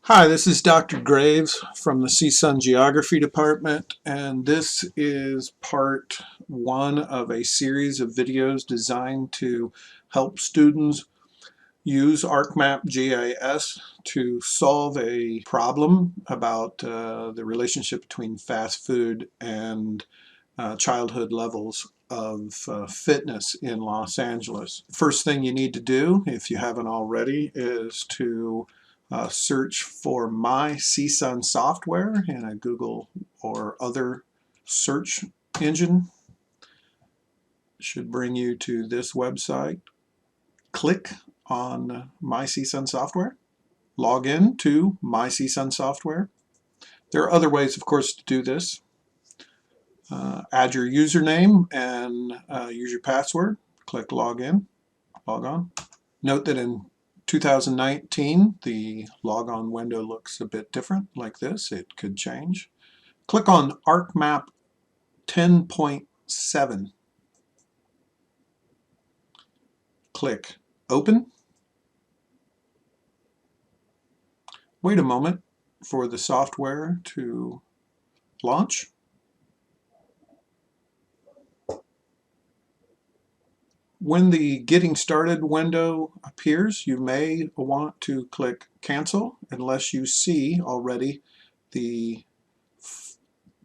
Hi, this is Dr. Graves from the CSUN Geography Department, and this is part one of a series of videos designed to help students use ArcMap GIS to solve a problem about the relationship between fast food and childhood levels of fitness in Los Angeles. First thing you need to do, if you haven't already, is to search for My CSUN Software in a Google or other search engine. It should bring you to this website. Click on My CSUN Software. Log in to My CSUN Software. There are other ways, of course, to do this. Add your username and use your password. Click log on. Note that in 2019 the logon window looks a bit different, like this. It could change. Click on ArcMap 10.7. Click open. Wait a moment for the software to launch. When the Getting Started window appears, you may want to click Cancel unless you see already the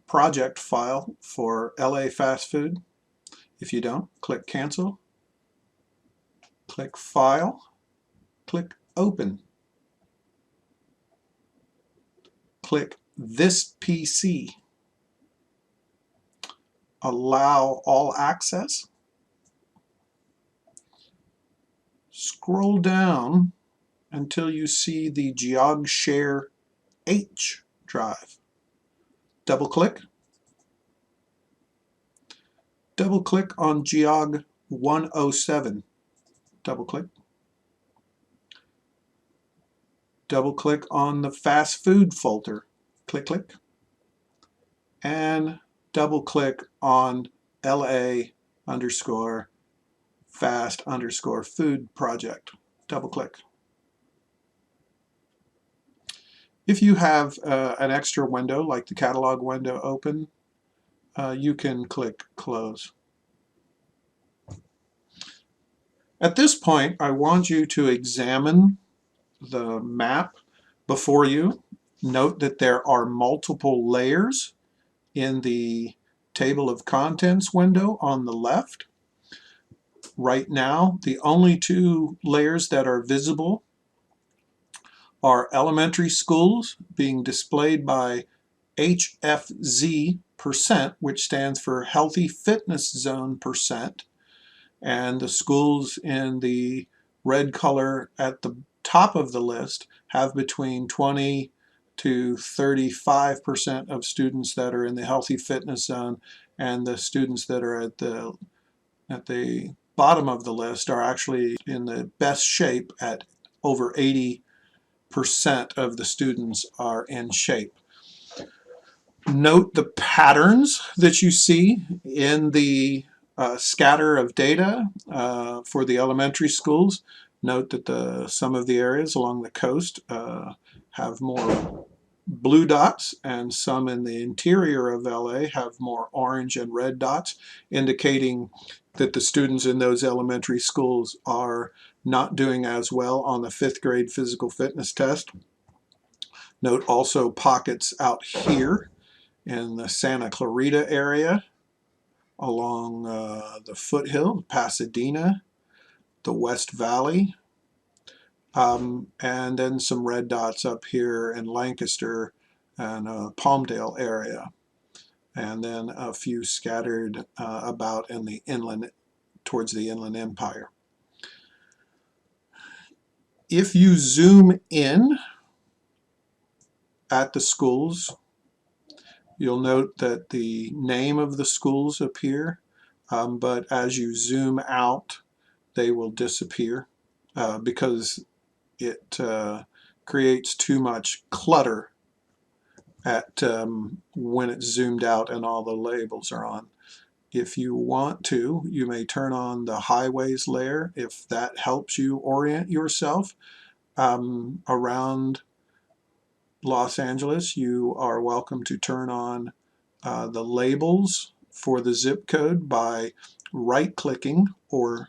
project file for LA Fast Food. If you don't, click Cancel, click File, click Open, click This PC, allow all access. Scroll down until you see the GeogShare H drive. Double click on Geog 107. Double click on the fast food folder. Click, and double click on LA underscore fast underscore food project. Double click. If you have an extra window like the catalog window open, you can click close. At this point, I want you to examine the map before you. Note that there are multiple layers in the table of contents window on the left. Right now, the only two layers that are visible are elementary schools being displayed by HFZ%, which stands for Healthy Fitness Zone %, and the schools in the red color at the top of the list have between 20 to 35% of students that are in the healthy fitness zone, and the students that are at the bottom of the list are actually in the best shape. At over 80% of the students are in shape. Note the patterns that you see in the scatter of data for the elementary schools. Note that some of the areas along the coast have more blue dots, and some in the interior of LA have more orange and red dots, indicating that the students in those elementary schools are not doing as well on the 5th grade physical fitness test. Note also pockets out here in the Santa Clarita area, along the foothill, Pasadena, the West Valley, and then some red dots up here in Lancaster and Palmdale area, and then a few scattered about in the inland, towards the Inland Empire. If you zoom in at the schools, you'll note that the name of the schools appear, but as you zoom out, they will disappear because it creates too much clutter at when it's zoomed out and all the labels are on. If you want to, you may turn on the highways layer if that helps you orient yourself around Los Angeles, you are welcome to turn on the labels for the zip code by right-clicking, or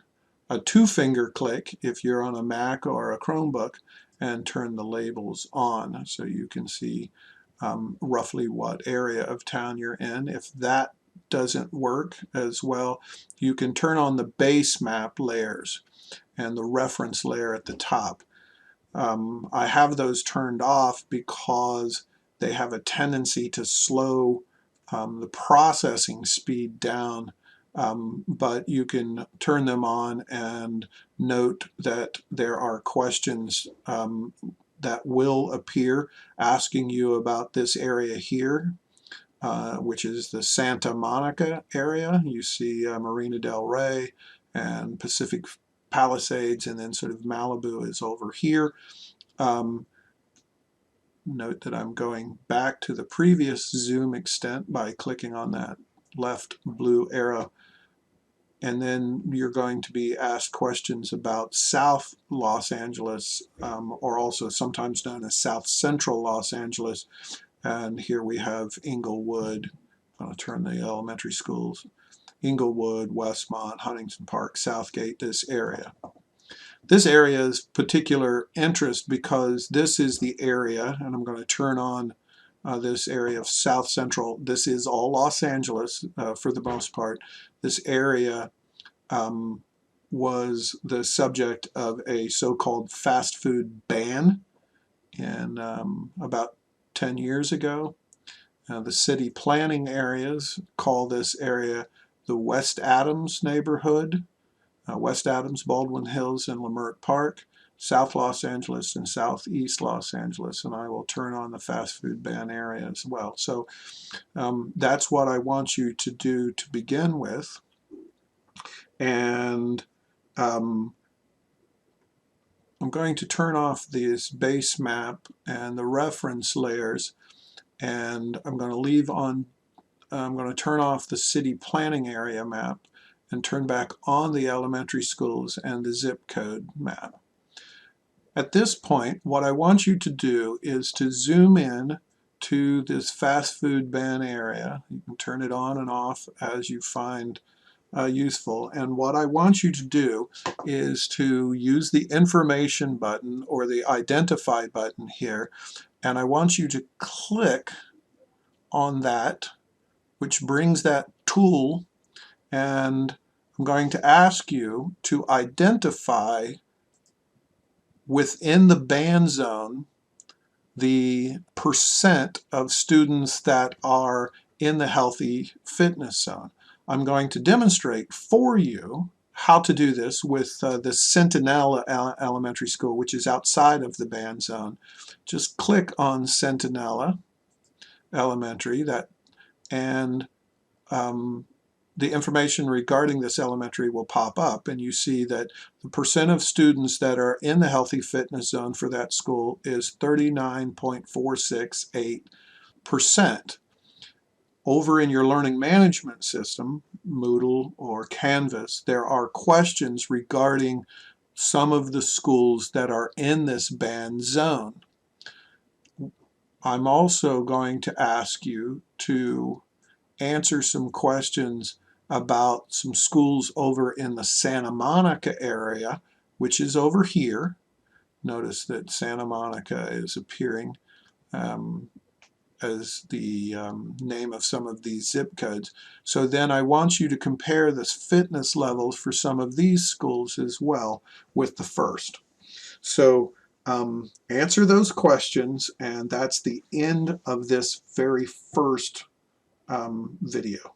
a two-finger click if you're on a Mac or a Chromebook, and turn the labels on so you can see roughly what area of town you're in. If that doesn't work as well, you can turn on the base map layers and the reference layer at the top. I have those turned off because they have a tendency to slow the processing speed down, but you can turn them on and note that there are questions that will appear asking you about this area here, which is the Santa Monica area. You see Marina del Rey and Pacific Palisades, and then sort of Malibu is over here. Note that I'm going back to the previous zoom extent by clicking on that left blue arrow, and then you're going to be asked questions about South Los Angeles, or also sometimes known as South Central Los Angeles. And here we have Inglewood. I'm going to turn the elementary schools. Inglewood, Westmont, Huntington Park, Southgate, this area. This area is particular interest because this is the area, and I'm going to turn on this area of South Central. This is all Los Angeles for the most part. This area was the subject of a so-called fast food ban in about 10 years ago. The city planning areas call this area the West Adams neighborhood. West Adams, Baldwin Hills, and Leimert Park, South Los Angeles, and Southeast Los Angeles. And I will turn on the fast food ban area as well. So that's what I want you to do to begin with. And I'm going to turn off this base map and the reference layers, and I'm going to leave on, I'm going to turn off the city planning area map and turn back on the elementary schools and the zip code map. At this point, what I want you to do is to zoom in to this fast food ban area. You can turn it on and off as you find useful. And what I want you to do is to use the information button or the identify button here, and I want you to click on that, which brings that tool, and I'm going to ask you to identify within the ban zone the percent of students that are in the healthy fitness zone. I'm going to demonstrate for you how to do this with the Centinela Elementary School, which is outside of the ban zone. Just click on Centinela Elementary, and the information regarding this elementary will pop up, and you see that the percent of students that are in the healthy fitness zone for that school is 39.468%. Over in your learning management system, Moodle or Canvas, there are questions regarding some of the schools that are in this ban zone. I'm also going to ask you to answer some questions about some schools over in the Santa Monica area, which is over here. Notice that Santa Monica is appearing as the name of some of these zip codes. So then I want you to compare the fitness levels for some of these schools as well with the first. So answer those questions, and that's the end of this very first video.